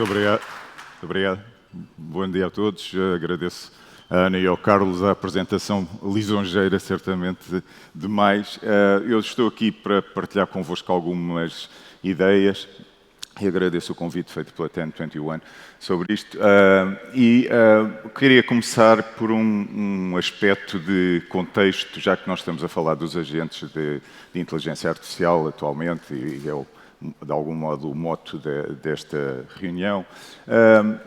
Muito obrigado. Muito obrigado. Bom dia a todos. Agradeço à Ana e ao Carlos a apresentação lisonjeira, certamente demais. Eu estou aqui para partilhar convosco algumas ideias e agradeço o convite feito pela 1021 sobre isto. Queria começar por um aspecto de contexto, já que nós estamos a falar dos agentes de inteligência artificial atualmente, e é de algum modo o mote desta reunião,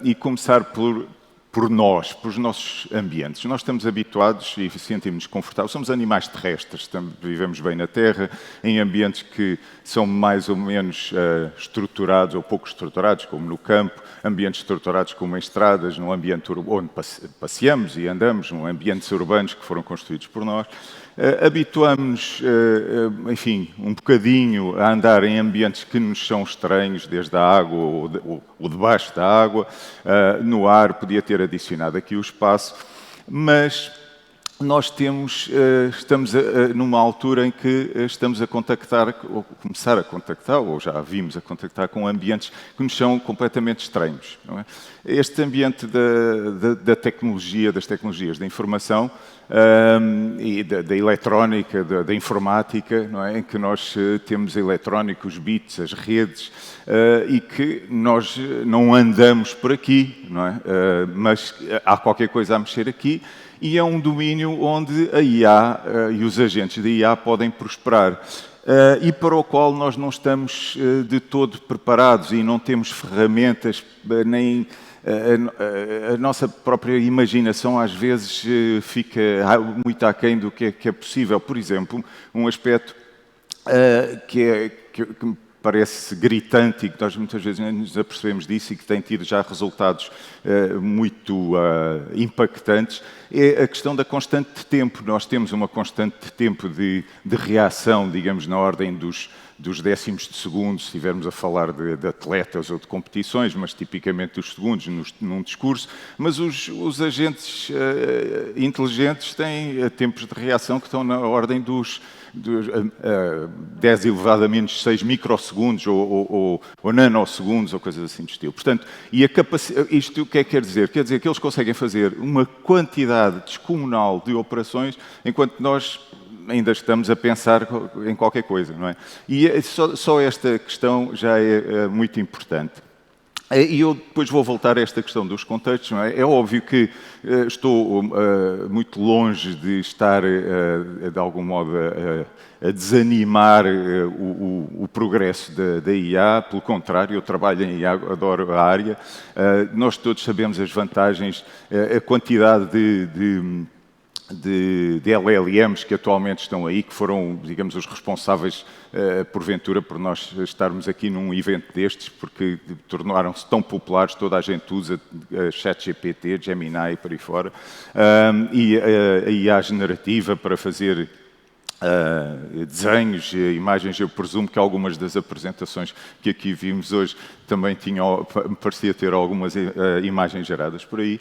e começar por nós, por os nossos ambientes. Nós estamos habituados e sentimos-nos confortáveis, somos animais terrestres, vivemos bem na Terra, em ambientes que são mais ou menos estruturados ou pouco estruturados, como no campo, ambientes estruturados como em estradas, num ambiente onde passeamos e andamos, num ambientes urbanos que foram construídos por nós. Habituamos-nos, enfim, um bocadinho a andar em ambientes que nos são estranhos, desde a água ou debaixo da água, no ar, podia ter adicionado aqui o espaço, mas nós estamos numa altura em que estamos a contactar, ou começar a contactar, ou já vimos a contactar com ambientes que nos são completamente estranhos. Não é? Este ambiente da tecnologia, das tecnologias da informação e da eletrónica, da informática, não é? Em que nós temos a eletrónica, os bits, as redes, e que nós não andamos por aqui, não é? Mas há qualquer coisa a mexer aqui, e é um domínio onde a IA e os agentes da IA podem prosperar. E para o qual nós não estamos de todo preparados e não temos ferramentas, nem a nossa própria imaginação às vezes fica muito aquém do que é possível. Por exemplo, um aspecto que me parece gritante e que nós muitas vezes nos apercebemos disso e que tem tido já resultados muito impactantes, é a questão da constante de tempo. Nós temos uma constante de tempo de reação, digamos, na ordem dos décimos de segundo, se estivermos a falar de atletas ou de competições, mas tipicamente dos segundos num discurso. Mas os agentes inteligentes têm tempos de reação que estão na ordem dos 10 elevado a menos 6 microsegundos ou nanosegundos ou coisas assim do estilo. Portanto, isto o que é que quer dizer? Quer dizer que eles conseguem fazer uma quantidade descomunal de operações enquanto nós ainda estamos a pensar em qualquer coisa, não é? E só esta questão já é muito importante. E eu depois vou voltar a esta questão dos contextos. Não é? É óbvio que estou muito longe de estar, de algum modo, a desanimar o progresso da IA. Pelo contrário, eu trabalho em IA, adoro a área. Nós todos sabemos as vantagens, a quantidade de LLMs que atualmente estão aí, que foram, digamos, os responsáveis, porventura, por nós estarmos aqui num evento destes, porque tornaram-se tão populares, toda a gente usa ChatGPT, Gemini e por aí fora, e a IA generativa para fazer desenhos, imagens. Eu presumo que algumas das apresentações que aqui vimos hoje também me parecia ter algumas imagens geradas por aí.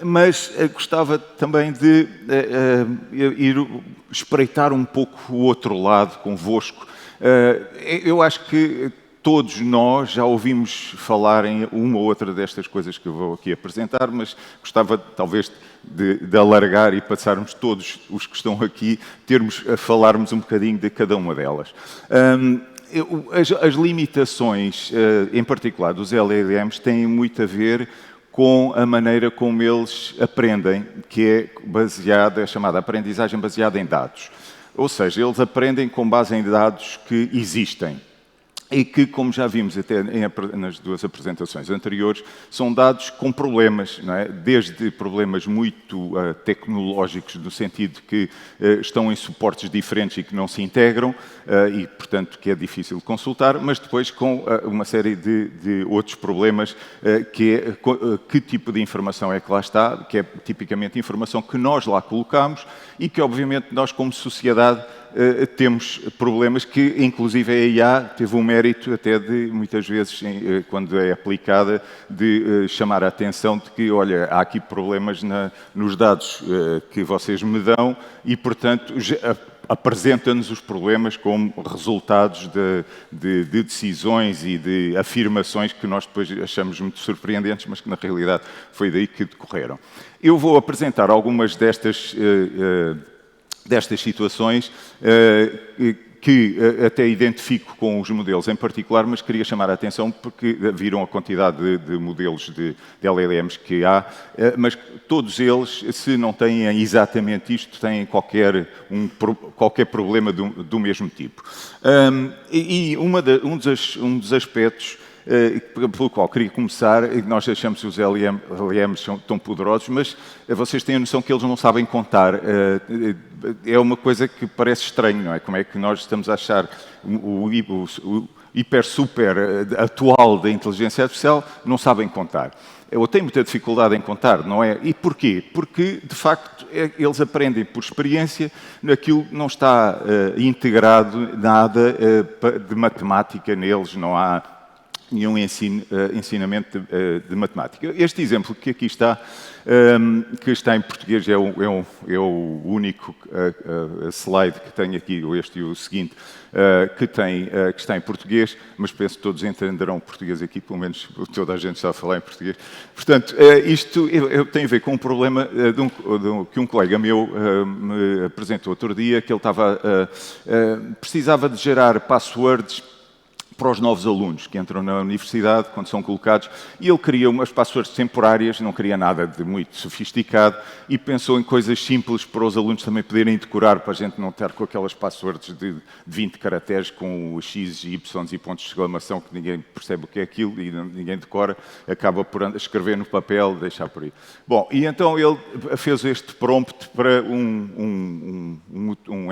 Mas gostava também de ir espreitar um pouco o outro lado convosco. Eu acho que todos nós já ouvimos falar em uma ou outra destas coisas que eu vou aqui apresentar, mas gostava talvez de alargar e passarmos todos os que estão aqui, falarmos um bocadinho de cada uma delas. As limitações, em particular dos LLMs, têm muito a ver com a maneira como eles aprendem, que é chamada aprendizagem baseada em dados. Ou seja, eles aprendem com base em dados que existem. E que, como já vimos até nas duas apresentações anteriores, são dados com problemas, não é? Desde problemas muito tecnológicos, no sentido que estão em suportes diferentes e que não se integram, e, portanto, que é difícil de consultar, mas depois com uma série de outros problemas, que é que tipo de informação é que lá está, que é tipicamente informação que nós lá colocamos e que, obviamente, nós, como sociedade, temos problemas que, inclusive, a IA teve o mérito até de, muitas vezes, quando é aplicada, de chamar a atenção de que, olha, há aqui problemas nos dados que vocês me dão e, portanto, apresenta-nos os problemas como resultados de decisões e de afirmações que nós depois achamos muito surpreendentes, mas que na realidade foi daí que decorreram. Eu vou apresentar algumas destas situações que até identifico com os modelos em particular, mas queria chamar a atenção porque viram a quantidade de modelos de LLMs que há, mas todos eles, se não têm exatamente isto, têm qualquer problema do mesmo tipo. Um dos aspectos pelo qual queria começar, nós achamos que os LLMs são tão poderosos, mas vocês têm a noção que eles não sabem contar. É uma coisa que parece estranho, não é? Como é que nós estamos a achar o hiper-super atual da inteligência artificial, não sabem contar. Eu tenho muita dificuldade em contar, não é? E porquê? Porque, de facto, eles aprendem por experiência, naquilo não está integrado nada de matemática neles, não há nenhum ensinamento de matemática. Este exemplo que aqui está, que está em português, é o único slide que tenho aqui, este e o seguinte, que está em português, mas penso que todos entenderão português aqui, pelo menos toda a gente está a falar em português. Portanto, isto tem a ver com um problema que um colega meu me apresentou outro dia, que ele precisava de gerar passwords para os novos alunos que entram na universidade, quando são colocados, e ele queria umas passwords temporárias, não queria nada de muito sofisticado, e pensou em coisas simples para os alunos também poderem decorar, para a gente não estar com aquelas passwords de 20 caracteres com os X, Y e pontos de exclamação, que ninguém percebe o que é aquilo e ninguém decora, acaba por escrever no papel, deixar por aí. Bom, e então ele fez este prompt para um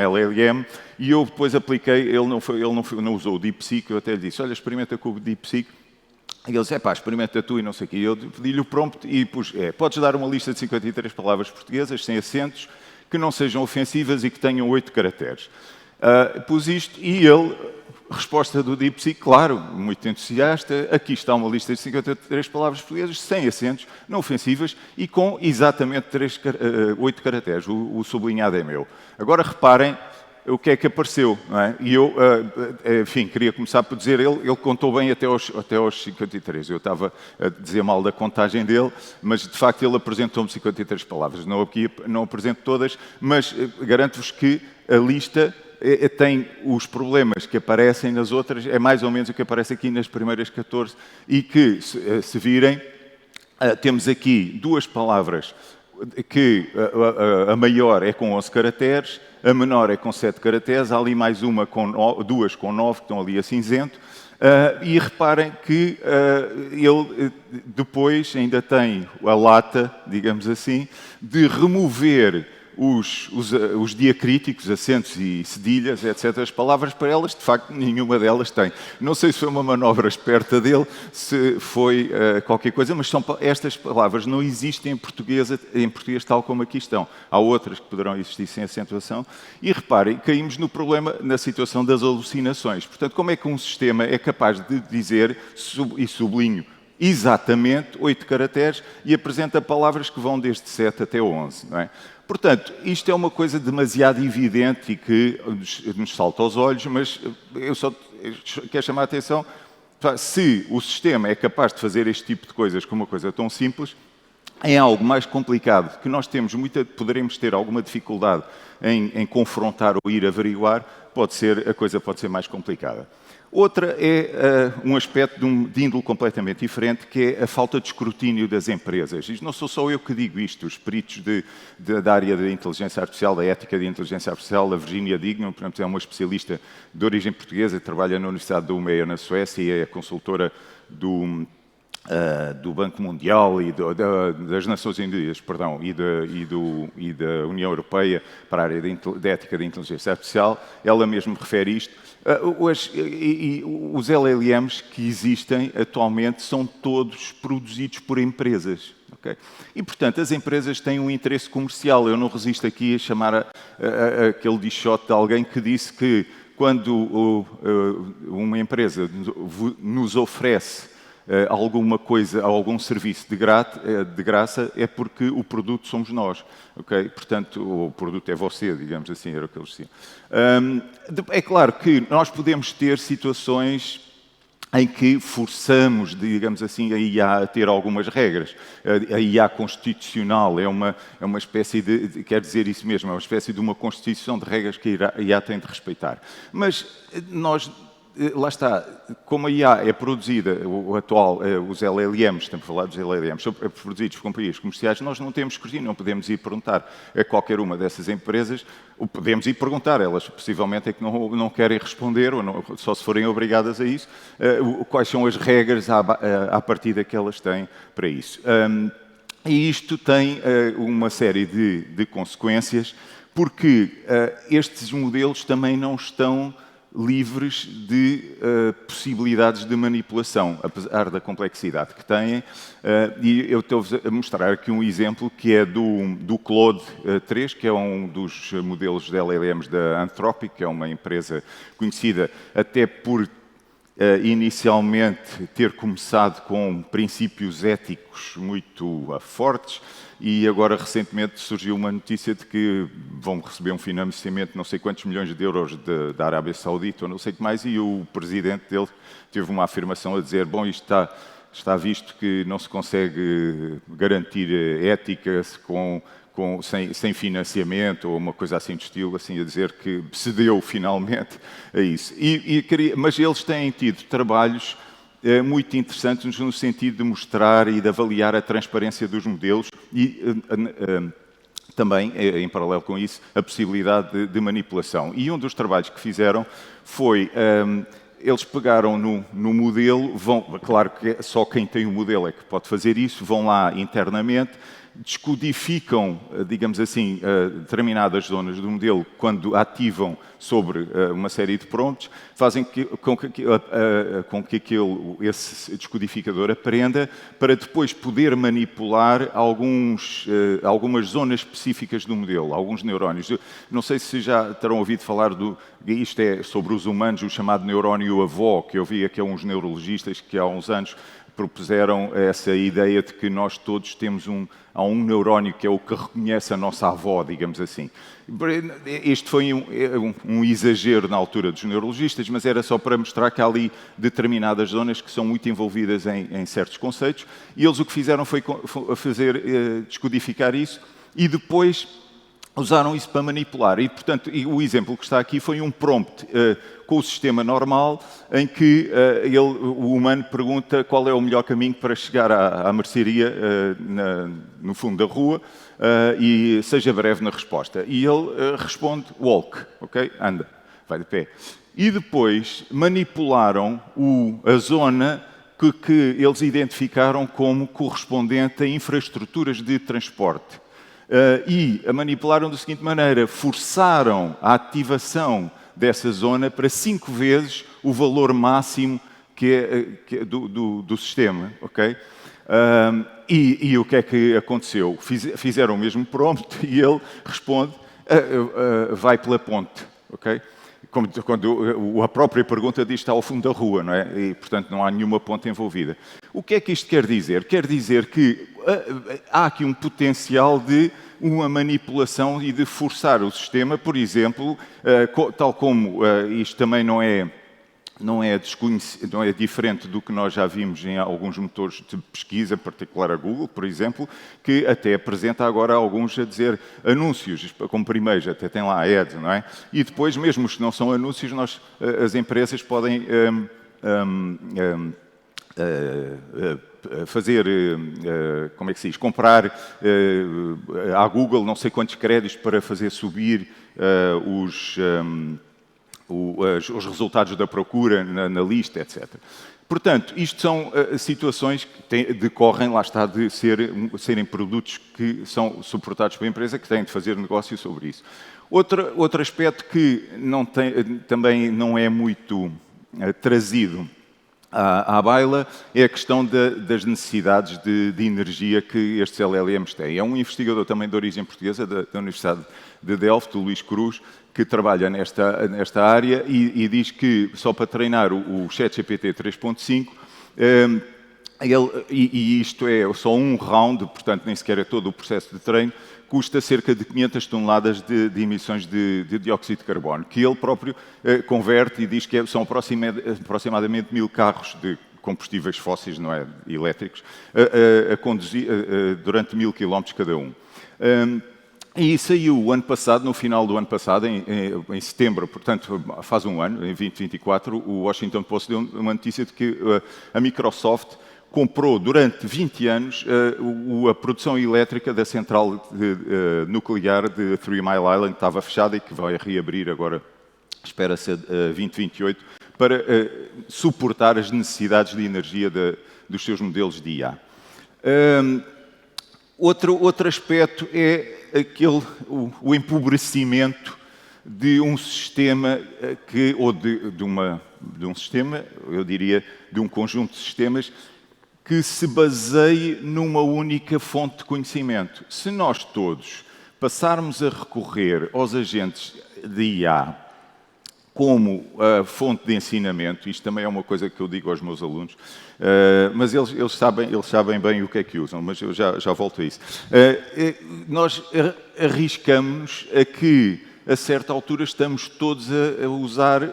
LLM, e eu depois apliquei, ele não usou o DeepSeek, eu até lhe disse, olha, experimenta com o DeepSeek. E ele disse, experimenta tu e não sei o quê. E eu pedi-lhe o prompt e pus, podes dar uma lista de 53 palavras portuguesas, sem acentos, que não sejam ofensivas e que tenham 8 caracteres. Pus isto e ele, resposta do DeepSeek, claro, muito entusiasta, aqui está uma lista de 53 palavras portuguesas, sem acentos, não ofensivas e com exatamente 8 caracteres. O sublinhado é meu. Agora reparem o que é que apareceu, não é? E eu, enfim, queria começar por dizer, ele contou bem até aos 53. Eu estava a dizer mal da contagem dele, mas de facto ele apresentou-me 53 palavras. Não apresento todas, mas garanto-vos que a lista tem os problemas que aparecem nas outras, é mais ou menos o que aparece aqui nas primeiras 14, e que, se virem, temos aqui duas palavras que a maior é com 11 caracteres, a menor é com 7 caracteres, há ali mais duas com 9 que estão ali a cinzento, e reparem que ele depois ainda tem a lata, digamos assim, de remover os diacríticos, acentos e cedilhas, etc. As palavras para elas, de facto, nenhuma delas tem. Não sei se foi uma manobra esperta dele, se foi qualquer coisa, mas estas palavras não existem em português tal como aqui estão. Há outras que poderão existir sem acentuação. E reparem, caímos no problema, na situação das alucinações. Portanto, como é que um sistema é capaz de dizer, e sublinho, exatamente 8 caracteres e apresenta palavras que vão desde 7 até 11, não é? Portanto, isto é uma coisa demasiado evidente e que nos salta aos olhos, mas eu só quero chamar a atenção, se o sistema é capaz de fazer este tipo de coisas com uma coisa tão simples, em algo mais complicado, que nós poderemos ter alguma dificuldade em confrontar ou ir averiguar, a coisa pode ser mais complicada. Outra é um aspecto de índole completamente diferente, que é a falta de escrutínio das empresas. E não sou só eu que digo isto, os peritos da área da inteligência artificial, da ética de inteligência artificial, a Virginia Dignam, por exemplo, é uma especialista de origem portuguesa, trabalha na Universidade de Umeå, na Suécia, e é consultora do Banco Mundial e das Nações Unidas, perdão, e da União Europeia para a área da ética da inteligência artificial. Ela mesma refere isto. Os LLMs que existem atualmente são todos produzidos por empresas. Okay? E, portanto, as empresas têm um interesse comercial. Eu não resisto aqui a chamar aquele dichote de alguém que disse que quando uma empresa nos oferece alguma coisa, algum serviço de graça, é porque o produto somos nós, ok? Portanto, o produto é você, digamos assim, era o que eles diziam. É claro que nós podemos ter situações em que forçamos, digamos assim, a IA a ter algumas regras. A IA constitucional é uma espécie quer dizer isso mesmo, é uma espécie de uma constituição de regras que a IA tem de respeitar. Mas nós, lá está, como a IA é produzida, o atual, os LLMs, estamos a falar dos LLMs, são produzidos por companhias comerciais, nós não temos escrutínio, não podemos ir perguntar a qualquer uma dessas empresas, ou podemos ir perguntar, elas possivelmente é que não querem responder, ou não, só se forem obrigadas a isso, quais são as regras à partida que elas têm para isso. E isto tem uma série de consequências, porque estes modelos também não estão livres de possibilidades de manipulação, apesar da complexidade que têm. E eu estou-vos a mostrar aqui um exemplo que é do Claude 3, que é um dos modelos de LLMs da Anthropic, que é uma empresa conhecida até por inicialmente ter começado com princípios éticos muito fortes, e agora recentemente surgiu uma notícia de que vão receber um financiamento de não sei quantos milhões de euros da Arábia Saudita ou não sei o que mais, e o presidente dele teve uma afirmação a dizer: bom, isto está visto que não se consegue garantir ética sem financiamento, ou uma coisa assim de estilo, assim a dizer que cedeu finalmente a isso. Mas eles têm tido trabalhos muito interessantes no sentido de mostrar e de avaliar a transparência dos modelos e também, em paralelo com isso, a possibilidade de manipulação. E um dos trabalhos que fizeram foi eles pegaram no modelo, claro que só quem tem o modelo é que pode fazer isso, vão lá internamente, descodificam, digamos assim, determinadas zonas do modelo quando ativam sobre uma série de prompts, fazem com que esse descodificador aprenda para depois poder manipular algumas zonas específicas do modelo, alguns neurónios. Eu não sei se já terão ouvido falar isto é sobre os humanos, o chamado neurónio avó, que eu vi aqui a uns neurologistas que há uns anos propuseram essa ideia de que nós todos temos há um neurónio que é o que reconhece a nossa avó, digamos assim. Este foi um exagero na altura dos neurologistas, mas era só para mostrar que há ali determinadas zonas que são muito envolvidas em certos conceitos, e eles o que fizeram foi descodificar isso e depois usaram isso para manipular. E, portanto, o exemplo que está aqui foi um prompt com o sistema normal, em que o humano pergunta qual é o melhor caminho para chegar à mercearia no fundo da rua, e seja breve na resposta. E ele responde walk, ok? Anda, vai de pé. E depois manipularam a zona que eles identificaram como correspondente a infraestruturas de transporte. E a manipularam da seguinte maneira: forçaram a ativação dessa zona para 5 vezes o valor máximo que é do sistema, ok? E o que é que aconteceu? Fizeram o mesmo prompt e ele responde: vai pela ponte, ok? Quando a própria pergunta diz que está ao fundo da rua, não é? E, portanto, não há nenhuma ponte envolvida. O que é que isto quer dizer? Quer dizer que há aqui um potencial de uma manipulação e de forçar o sistema, por exemplo, tal como isto também não é diferente do que nós já vimos em alguns motores de pesquisa, em particular a Google, por exemplo, que até apresenta agora alguns a dizer anúncios, como primeiros, até tem lá ads, não é? E depois, mesmo os que não são anúncios, as empresas podem fazer, como é que se diz, comprar à Google não sei quantos créditos para fazer subir os resultados da procura na lista, etc. Portanto, isto são situações que decorrem, lá está, de serem produtos que são suportados pela empresa, que têm de fazer negócio sobre isso. Outro aspecto que também não é muito trazido à baila é a questão das necessidades de energia que estes LLMs têm. É um investigador também de origem portuguesa, da Universidade de Delft, o Luís Cruz, que trabalha nesta área e diz que, só para treinar o ChatGPT 3.5, e isto é só um round, portanto nem sequer é todo o processo de treino, custa cerca de 500 toneladas de emissões de dióxido de carbono, que ele próprio converte e diz que são aproximadamente 1000 carros de combustíveis fósseis, não é, elétricos, a conduzir durante 1000 km cada um. E saiu o ano passado, no final do ano passado, em setembro, portanto faz um ano, em 2024, o Washington Post deu uma notícia de que a Microsoft comprou durante 20 anos a produção elétrica da central nuclear de Three Mile Island, que estava fechada e que vai reabrir agora, espera-se, 2028, para suportar as necessidades de energia dos seus modelos de IA. Outro aspecto é o empobrecimento de um sistema de um sistema, eu diria, de um conjunto de sistemas que se baseie numa única fonte de conhecimento. Se nós todos passarmos a recorrer aos agentes de IA como a fonte de ensinamento, isto também é uma coisa que eu digo aos meus alunos, mas eles sabem bem o que é que usam, mas eu já volto a isso. Nós arriscamos a que, a certa altura, estamos todos a usar,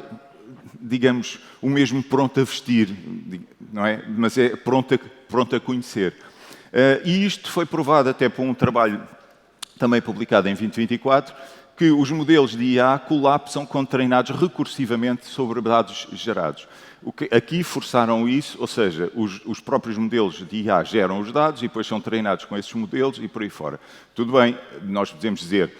digamos, o mesmo pronto a vestir, não é? Mas é pronto a conhecer. E isto foi provado até por um trabalho também publicado em 2024, que os modelos de IA colapsam quando treinados recursivamente sobre dados gerados. Aqui forçaram isso, ou seja, os próprios modelos de IA geram os dados e depois são treinados com esses modelos e por aí fora. Tudo bem, nós podemos dizer,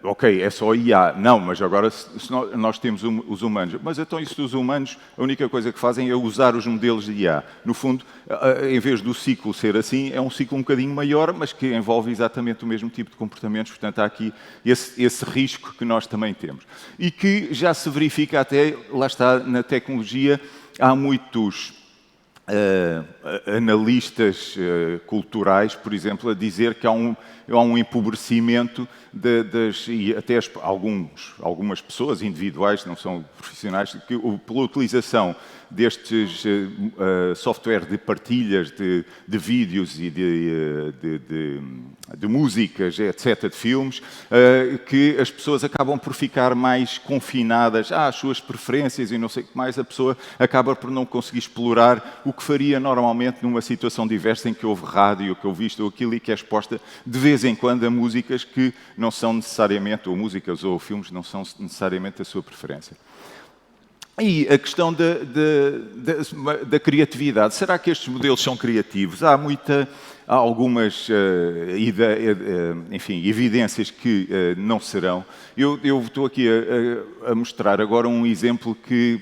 ok, é só IA. Não, mas agora se nós temos os humanos. Mas então isso dos humanos, a única coisa que fazem é usar os modelos de IA. No fundo, em vez do ciclo ser assim, é um ciclo um bocadinho maior, mas que envolve exatamente o mesmo tipo de comportamentos. Portanto, há aqui esse risco que nós também temos. E que já se verifica até, lá está, na tecnologia, há muitos analistas culturais, por exemplo, a dizer que há um empobrecimento e até algumas pessoas individuais, não são profissionais, que pela utilização destes software de partilhas de vídeos e de músicas, etc., de filmes, que as pessoas acabam por ficar mais confinadas às suas preferências e não sei o que mais, a pessoa acaba por não conseguir explorar o que faria normalmente numa situação diversa em que houve rádio, que houve isto ou aquilo e que é exposta de vez em quando a músicas que não são necessariamente, ou músicas ou filmes, não são necessariamente a sua preferência. E a questão da criatividade. Será que estes modelos são criativos? Há algumas evidências que não serão. Eu estou aqui a mostrar agora um exemplo que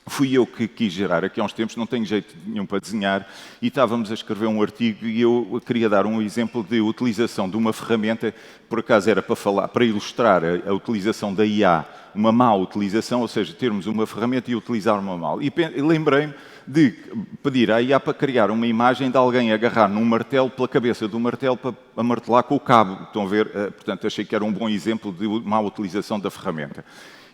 fui eu que quis gerar. Aqui há uns tempos não tenho jeito nenhum para desenhar e estávamos a escrever um artigo e eu queria dar um exemplo de utilização de uma ferramenta, por acaso era para ilustrar a utilização da IA, uma má utilização, ou seja, termos uma ferramenta e utilizar uma mal. E lembrei-me de pedir à IA para criar uma imagem de alguém agarrar num martelo pela cabeça do martelo para martelar com o cabo. Estão a ver? Portanto, achei que era um bom exemplo de má utilização da ferramenta.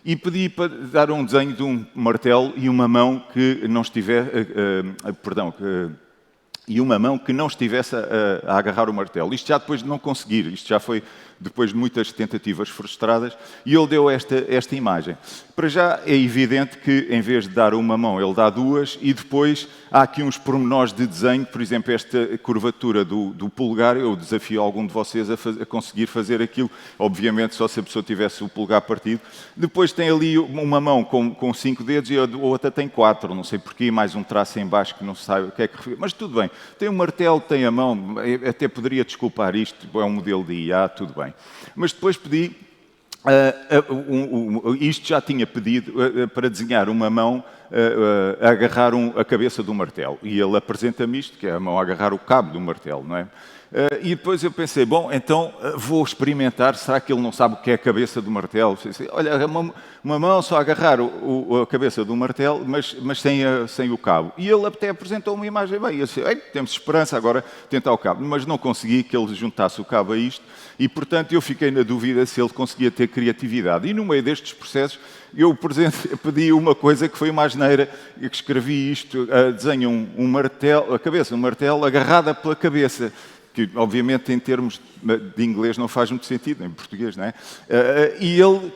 E pedi para dar um desenho de um martelo e uma mão que não estivesse a agarrar o martelo. Isto já depois de não conseguir, isto já foi depois de muitas tentativas frustradas, e ele deu esta imagem. Para já é evidente que, em vez de dar uma mão, ele dá duas, e depois há aqui uns pormenores de desenho, por exemplo, esta curvatura do polegar, eu desafio algum de vocês a conseguir fazer aquilo, obviamente só se a pessoa tivesse o polegar partido. Depois tem ali uma mão com 5 dedos e a outra tem 4, não sei porquê, mais um traço em baixo que não se sabe o que é que refere. Mas tudo bem, tem um martelo, tem a mão, até poderia desculpar isto, é um modelo de IA, tudo bem. Mas depois pedi, isto já tinha pedido, para desenhar uma mão a agarrar a cabeça do martelo. E ele apresenta-me isto, que é a mão a agarrar o cabo do martelo, não é? E depois eu pensei, bom, então vou experimentar, será que ele não sabe o que é a cabeça do martelo? Pensei, olha, uma mão só a agarrar a cabeça do martelo, mas sem o cabo. E ele até apresentou uma imagem, bem, eu disse, temos esperança agora tentar o cabo, mas não consegui que ele juntasse o cabo a isto, e portanto eu fiquei na dúvida se ele conseguia ter criatividade. E no meio destes processos eu, por exemplo, pedi uma coisa que foi uma asneira, e que escrevi isto, desenho um martelo, a cabeça de um martelo agarrada pela cabeça, que obviamente em termos de inglês não faz muito sentido, em português, não é? E ele,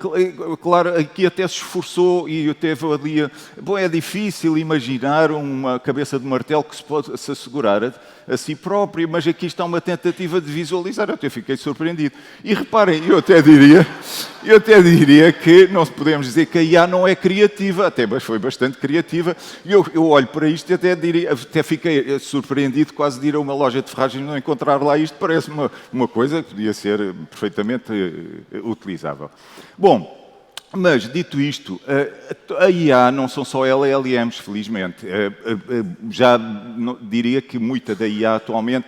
claro, aqui até se esforçou e teve ali... Bom, é difícil imaginar uma cabeça de martelo que se pode se assegurar a si próprio, mas aqui está uma tentativa de visualizar. Eu até fiquei surpreendido. E reparem, eu até diria que não podemos dizer que a IA não é criativa, até mas foi bastante criativa. E eu olho para isto e até fiquei surpreendido quase de ir a uma loja de ferragens e não encontrar lá isto. Parece-me uma coisa que podia ser perfeitamente utilizável. Bom, mas, dito isto, a IA não são só LLMs, felizmente. Já diria que muita da IA atualmente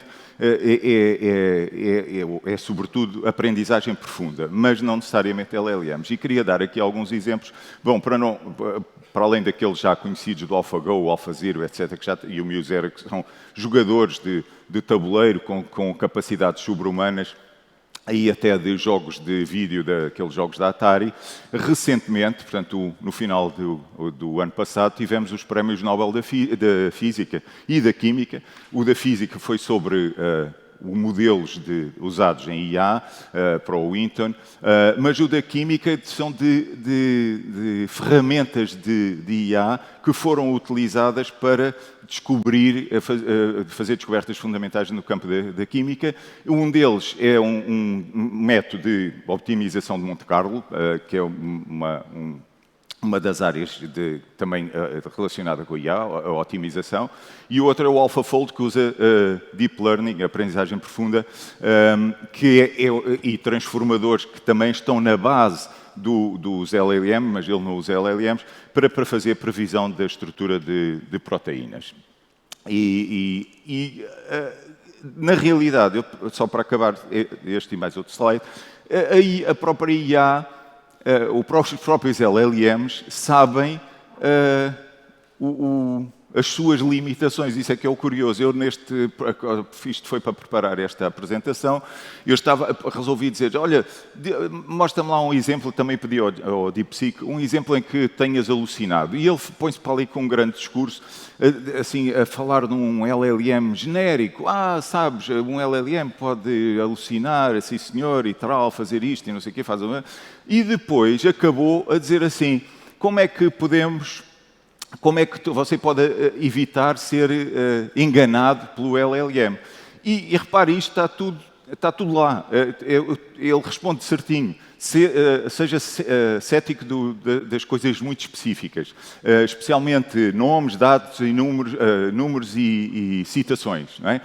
é sobretudo aprendizagem profunda, mas não necessariamente LLMs. E queria dar aqui alguns exemplos, bom, para além daqueles já conhecidos do AlphaGo, o AlphaZero, etc., e o MuseZero, que são jogadores de tabuleiro com capacidades sobre-humanas, aí até de jogos de vídeo, daqueles jogos da Atari. Recentemente, portanto, no final do ano passado, tivemos os prémios Nobel da Física e da Química. O da Física foi sobre os modelos usados em IA, para o Winton, mas o da Química são de ferramentas de IA que foram utilizadas para fazer descobertas fundamentais no campo da Química. Um deles é um método de optimização de Monte Carlo, que é uma das áreas também relacionada com a IA, a otimização, e o outro é o AlphaFold, que usa Deep Learning, a aprendizagem profunda, e transformadores que também estão na base dos LLM, mas ele não usa LLMs, para fazer previsão da estrutura de proteínas. Na realidade, só para acabar este e mais outro slide, a própria IA, os próprios LLMs sabem as suas limitações. Isso é que é o curioso. Isto foi para preparar esta apresentação. Resolvi dizer, olha, mostra-me lá um exemplo, também pedi ao DeepSeek, um exemplo em que tenhas alucinado. E ele põe-se para ali com um grande discurso, assim, a falar de um LLM genérico. Sabes, um LLM pode alucinar, assim senhor, e tal, fazer isto e não sei o quê, E depois acabou a dizer assim, como é que você pode evitar ser enganado pelo LLM? E repare, isto está tudo lá. Ele responde certinho. Seja cético das coisas muito específicas, especialmente nomes, dados e números e citações. Não é?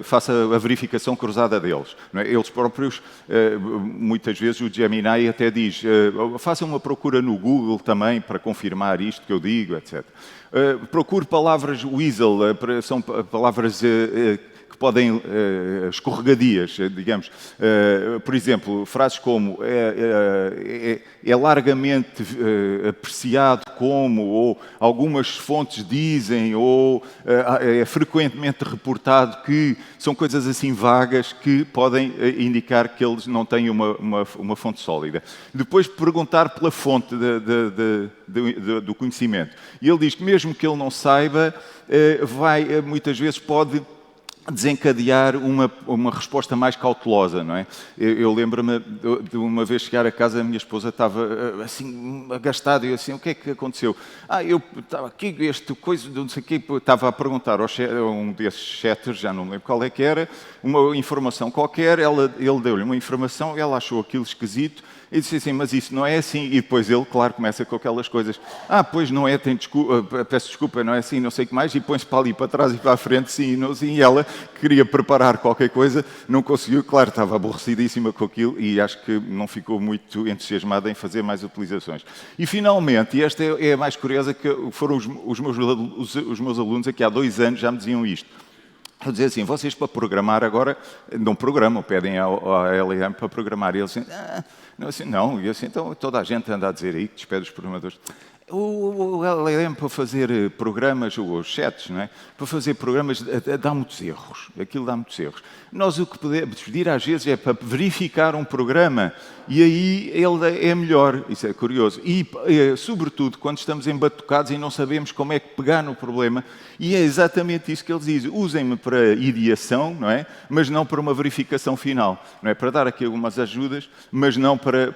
Faça a verificação cruzada deles. Não é? Eles próprios, muitas vezes, o Gemini até diz, faça uma procura no Google também para confirmar isto que eu digo, etc. Procure palavras weasel, são palavras que podem, escorregadias, digamos. Por exemplo, frases como é largamente apreciado como, ou algumas fontes dizem, ou é frequentemente reportado que, são coisas assim vagas que podem indicar que eles não têm uma fonte sólida. Depois perguntar pela fonte do conhecimento. E ele diz que mesmo que ele não saiba, muitas vezes pode desencadear uma resposta mais cautelosa, não é? Eu lembro-me de uma vez chegar a casa, a minha esposa estava assim, agastada, e eu assim, o que é que aconteceu? Eu estava aqui, coisa, não sei o quê, estava a perguntar a um desses chatters, já não me lembro qual é que era, uma informação qualquer, ele deu-lhe uma informação, ela achou aquilo esquisito, e disse assim, mas isso não é assim. E depois ele, claro, começa com aquelas coisas. Pois não é, peço desculpa, não é assim, não sei o que mais. E põe-se para ali, para trás e para a frente, sim, não, sim. E ela queria preparar qualquer coisa, não conseguiu. Claro, estava aborrecidíssima com aquilo e acho que não ficou muito entusiasmada em fazer mais utilizações. E finalmente, e esta é a mais curiosa, que foram os meus alunos aqui há 2 anos já me diziam isto. Eu dizia assim, vocês para programar agora não programam, pedem à LLM para programar. E eles assim, não, assim, não. E assim, então toda a gente anda a dizer aí que despede os programadores. O LLM para fazer programas, ou os chats, não é? Para fazer programas dá muitos erros. Aquilo dá muitos erros. Nós o que podemos pedir às vezes é para verificar um programa e aí ele é melhor. Isso é curioso. E, sobretudo, quando estamos embatucados e não sabemos como é que pegar no problema, e é exatamente isso que eles dizem. Usem-me para ideação, não é? Mas não para uma verificação final. Não é? Para dar aqui algumas ajudas, mas não para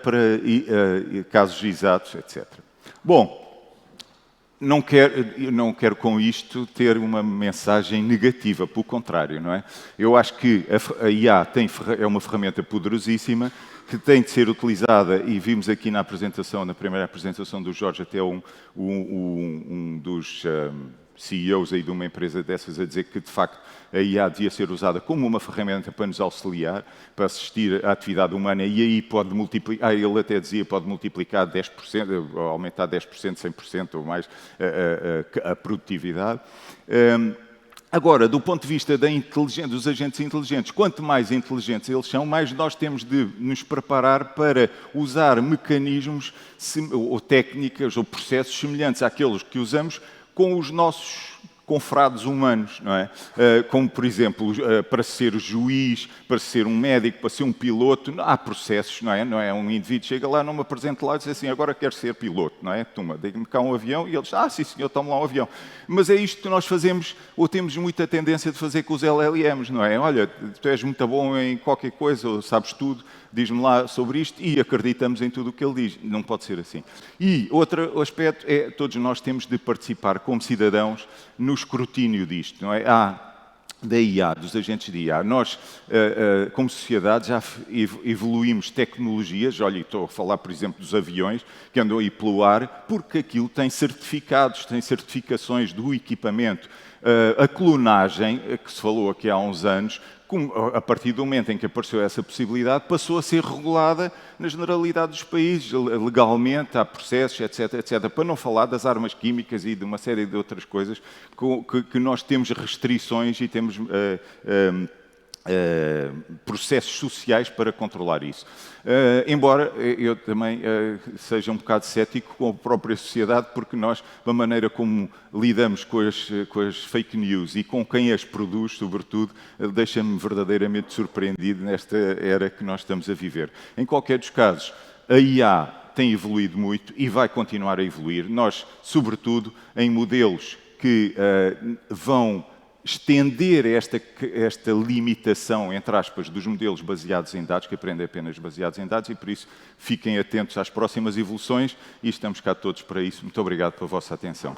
casos exatos, etc. Bom, não quero com isto ter uma mensagem negativa, pelo contrário, não é? Eu acho que a IA é uma ferramenta poderosíssima que tem de ser utilizada, e vimos aqui na primeira apresentação do Jorge, até um dos CEOs aí de uma empresa dessas a dizer que, de facto, a IA devia ser usada como uma ferramenta para nos auxiliar, para assistir à atividade humana, e aí pode multiplicar, ele até dizia, pode multiplicar 10%, aumentar 10%, 100% ou mais a produtividade. Agora, do ponto de vista dos agentes inteligentes, quanto mais inteligentes eles são, mais nós temos de nos preparar para usar mecanismos ou técnicas ou processos semelhantes àqueles que usamos com os nossos confrades humanos, não é? Como, por exemplo, para ser juiz, para ser um médico, para ser um piloto, há processos, não é? Não é um indivíduo chega lá, não me apresenta lá e diz assim, agora quero ser piloto, não é? Toma, dê-me cá um avião, e eles, sim senhor, toma lá um avião. Mas é isto que nós fazemos, ou temos muita tendência de fazer com os LLMs, não é? Olha, tu és muito bom em qualquer coisa, ou sabes tudo, diz-me lá sobre isto e acreditamos em tudo o que ele diz. Não pode ser assim. E outro aspecto é, todos nós temos de participar como cidadãos no escrutínio disto, não é? Da IA, dos agentes de IA. Nós, como sociedade, já evoluímos tecnologias, olha, estou a falar, por exemplo, dos aviões, que andam aí pelo ar, porque aquilo tem certificados, tem certificações do equipamento. A clonagem, que se falou aqui há uns anos, a partir do momento em que apareceu essa possibilidade, passou a ser regulada na generalidade dos países, legalmente, há processos, etc, etc. Para não falar das armas químicas e de uma série de outras coisas que nós temos restrições e temos processos sociais para controlar isso. Embora eu também seja um bocado cético com a própria sociedade, porque nós, da maneira como lidamos com as fake news e com quem as produz, sobretudo, deixa-me verdadeiramente surpreendido nesta era que nós estamos a viver. Em qualquer dos casos, a IA tem evoluído muito e vai continuar a evoluir. Nós, sobretudo, em modelos que vão estender esta limitação, entre aspas, dos modelos baseados em dados, que aprendem apenas baseados em dados, e por isso fiquem atentos às próximas evoluções e estamos cá todos para isso. Muito obrigado pela vossa atenção.